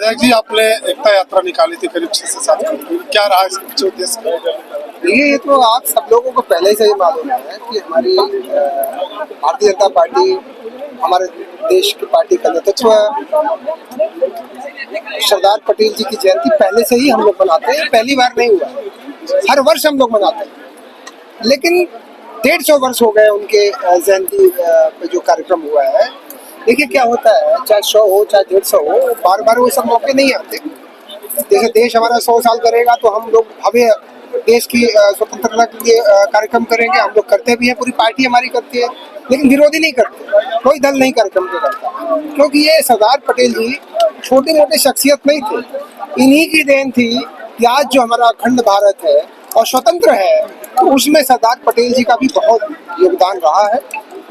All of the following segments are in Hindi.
विधायक जी, आपने एकता यात्रा निकाली थी करीब 6 से 7 किलोमीटर, क्या रहा इसका पीछे उद्देश्य? देखिए, ये तो आप सब लोगों को पहले से ही मालूम है कि हमारी भारतीय जनता पार्टी, हमारे देश की पार्टी का नेतृत्व सरदार पटेल जी की जयंती पहले से ही हम लोग मनाते हैं। पहली बार नहीं हुआ, हर वर्ष हम लोग मनाते हैं। लेकिन 150 वर्ष हो गए उनके जयंती पे जो कार्यक्रम हुआ है। देखिए क्या होता है, चाहे 100 हो चाहे 150 हो, बार बार वो सब मौके नहीं आते। जैसे देश हमारा 100 साल करेगा तो हम लोग भव्य देश की स्वतंत्रता के लिए कार्यक्रम करेंगे। हम लोग करते भी हैं, पूरी पार्टी हमारी करती है, लेकिन विरोधी नहीं करते, कोई दल नहीं कार्यक्रम को करता। क्योंकि ये सरदार पटेल जी छोटे मोटे शख्सियत नहीं थे, इन्हीं की देन थी कि आज जो हमारा अखंड भारत है और स्वतंत्र है, तो उसमें सरदार पटेल जी का भी बहुत योगदान रहा है।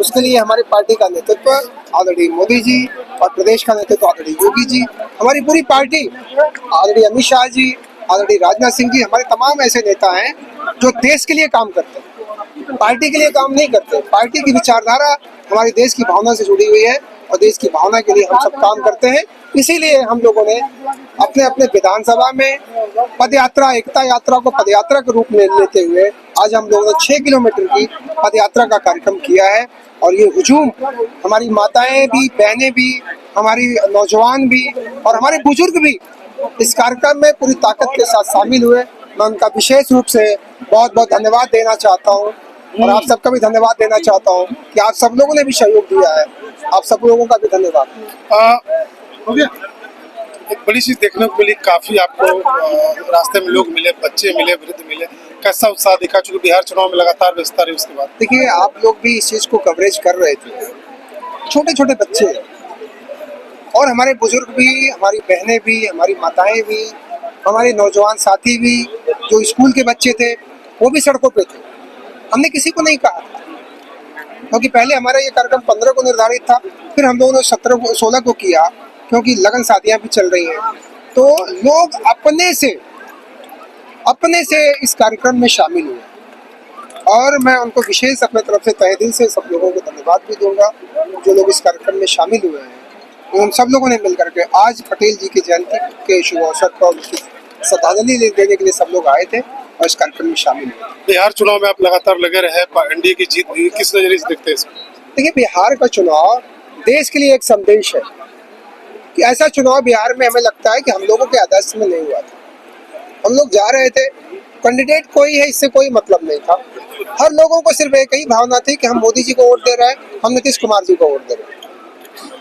उसके लिए हमारी पार्टी का नेतृत्व आदरणीय मोदी जी और प्रदेश का नेतृत्व आदरणीय योगी जी, हमारी पूरी पार्टी आदरणीय अमित शाह जी, आदरणीय राजनाथ सिंह जी, हमारे तमाम ऐसे नेता हैं जो देश के लिए काम करते हैं, पार्टी के लिए काम नहीं करते। पार्टी की विचारधारा हमारे देश की भावना से जुड़ी हुई है और देश की भावना के लिए हम सब काम करते हैं। इसीलिए हम लोगों ने अपने अपने विधानसभा में पदयात्रा, एकता यात्रा को पदयात्रा के रूप में लेते हुए आज हम लोगों ने 6 किलोमीटर की पदयात्रा का कार्यक्रम किया है। और ये हुजूम हमारी माताएं भी, बहनें भी, हमारी नौजवान भी और हमारे बुजुर्ग भी इस कार्यक्रम में पूरी ताकत के साथ शामिल हुए। मैं उनका विशेष रूप से बहुत बहुत धन्यवाद देना चाहता हूँ और आप सबका भी धन्यवाद देना चाहता हूँ कि आप सब लोगों ने भी सहयोग दिया है। आप सब लोगों का भी धन्यवाद। एक बड़ी चीज देखने को मिली, काफी आपको रास्ते में लोग मिले, बच्चे मिले, वृद्ध मिले, कैसा उत्साह दिखा? चूंकि बिहार चुनाव में लगातार व्यस्तता रही उसके बाद। देखिए, आप लोग भी इस चीज को कवरेज कर रहे थे, छोटे छोटे बच्चे और हमारे बुजुर्ग भी, हमारी बहनें भी, हमारी माताएं भी, हमारे नौजवान साथी भी, जो स्कूल के बच्चे थे वो भी सड़कों पे थे। हमने किसी को नहीं कहा, क्योंकि पहले हमारा ये कार्यक्रम 15 को निर्धारित था, फिर हम लोगों ने 16 को किया, क्योंकि लगन शादियां भी चल रही हैं। तो लोग अपने से इस कार्यक्रम में शामिल हुए और मैं उनको विशेष अपने तरफ से तहे दिल से सब लोगों को धन्यवाद भी दूंगा जो लोग इस कार्यक्रम में शामिल हुए हैं। हम सब लोगों ने मिलकर के आज पटेल जी की जयंती के शुभ अवसर पर उनकी श्रद्धांजलि देने के लिए सब लोग आए थे और इस कार्यक्रम में शामिल हुए। बिहार चुनाव में आप लगातार लगे रहे, एनडीए की जीत हुई, किस नजरिए से देखते हैं इसको? देखिए, बिहार का चुनाव देश के लिए एक संदेश है कि ऐसा चुनाव बिहार में हमें लगता है कि हम लोगों के आदर्श में नहीं हुआ था। हम लोग जा रहे थे, कैंडिडेट कोई है इससे कोई मतलब नहीं था। हर लोगों को सिर्फ एक ही भावना थी कि हम मोदी जी को वोट दे रहे हैं, हम नीतीश कुमार जी को वोट दे रहे हैं।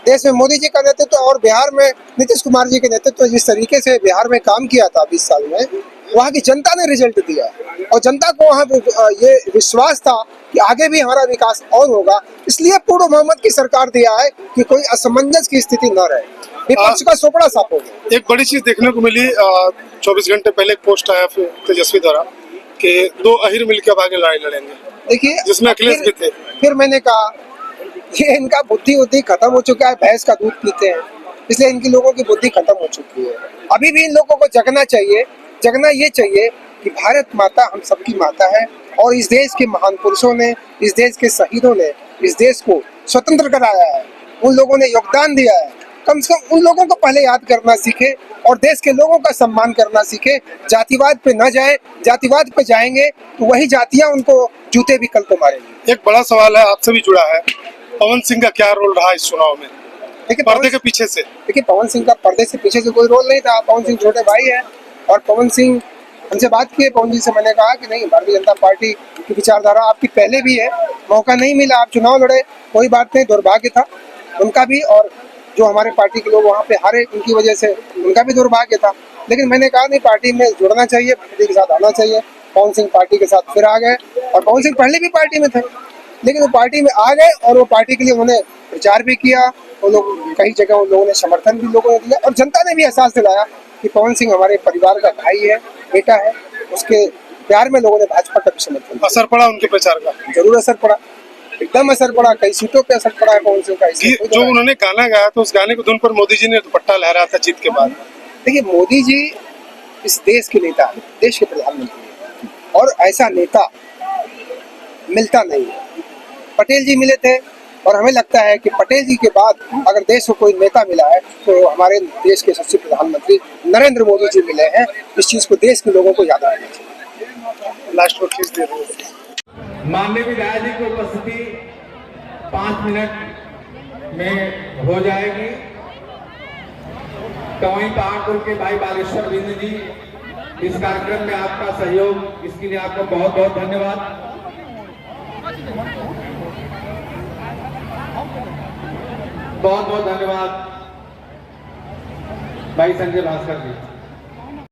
देश में मोदी जी का नेतृत्व और बिहार में नीतीश कुमार जी के नेतृत्व जिस तरीके से बिहार में काम किया था 20 साल में, वहाँ की जनता ने रिजल्ट दिया और जनता को वहाँ ये विश्वास था कि आगे भी हमारा विकास और होगा। इसलिए पूर्ण बहुमत की सरकार दिया है कि कोई असमंजस की स्थिति न रहे, विपक्ष का सोपड़ा साफ हो गया। एक बड़ी चीज देखने को मिली, 24 घंटे पहले एक पोस्ट आया तेजस्वी द्वारा कि 2 अहिर मिलकर आगे लड़ाई लड़ेंगे। देखिए, जिसमें अखिलेश भी थे। फिर मैंने कहा ये इनका बुद्धि खत्म हो चुका है, भैंस का दूध पीते हैं, इसलिए इनकी लोगों की बुद्धि खत्म हो चुकी है। अभी भी इन लोगों को जगना चाहिए। जगना ये चाहिए कि भारत माता हम सबकी माता है और इस देश के महान पुरुषों ने, इस देश के शहीदों ने इस देश को स्वतंत्र कराया है, उन लोगों ने योगदान दिया है। कम से कम उन लोगों को पहले याद करना सीखे और देश के लोगों का सम्मान करना सीखे। जातिवाद पे न जाए, जातिवाद पे जाएंगे तो वही जातियां उनको जूते भी कल को मारेंगी। एक बड़ा सवाल है, आपसे भी जुड़ा है, पवन सिंह का क्या रोल रहा इस चुनाव में? देखिए, पर्दे के पीछे से। देखिए, पवन सिंह का पर्दे से पीछे से कोई रोल नहीं था। पवन सिंह छोटे भाई है और पवन सिंह हमसे बात की, पवन जी से मैंने कहा कि नहीं, भारतीय जनता पार्टी की विचारधारा आपकी पहले भी है, मौका नहीं मिला, आप चुनाव लड़े, कोई बात नहीं, दुर्भाग्य था उनका भी और जो हमारे पार्टी के लोग वहाँ पे हारे उनकी वजह से उनका भी दुर्भाग्य था। लेकिन मैंने कहा नहीं, पार्टी में जुड़ना चाहिए, पार्टी के साथ आना चाहिए। पवन सिंह पार्टी के साथ फिर आ गए और पवन सिंह पहले भी पार्टी में थे, लेकिन वो पार्टी में आ गए और वो पार्टी के लिए उन्होंने प्रचार भी किया। वो लोग कई जगह उन लोगों ने समर्थन भी लोगों ने दिया और जनता ने भी एहसास दिलाया कि पवन सिंह हमारे परिवार का भाई है, बेटा है। उसके प्यार में लोगों ने भाजपा का भी समर्थन। असर पड़ा उनके प्रचार का? जरूर असर पड़ा, एकदम असर पड़ा। कई सीटों पे असर पड़ा है पवन सिंह का। जो उन्होंने गाना गाया तो उस गाने को धुन पर मोदी जी ने दुपट्टा लहराया था जीत के बाद। देखिए, मोदी जी इस देश के नेता है, देश के प्रधानमंत्री और ऐसा नेता मिलता नहीं है। पटेल जी मिले थे, और हमें लगता है कि पटेल जी के बाद अगर देश को कोई नेता मिला है तो हमारे देश के यशस्वी प्रधानमंत्री नरेंद्र मोदी जी मिले हैं। इस चीज़ को देश के लोगों को याद रखना चाहिए। लास्ट को चीज दे रहे माननीय विधायक जी की उपस्थिति 5 मिनट में हो जाएगी। टोई पहाड़पुर के भाई बालेश्वर बिंद जी, इस कार्यक्रम में आपका सहयोग, इसके लिए आपको बहुत बहुत धन्यवाद। बहुत बहुत धन्यवाद भाई संजय भास्कर जी।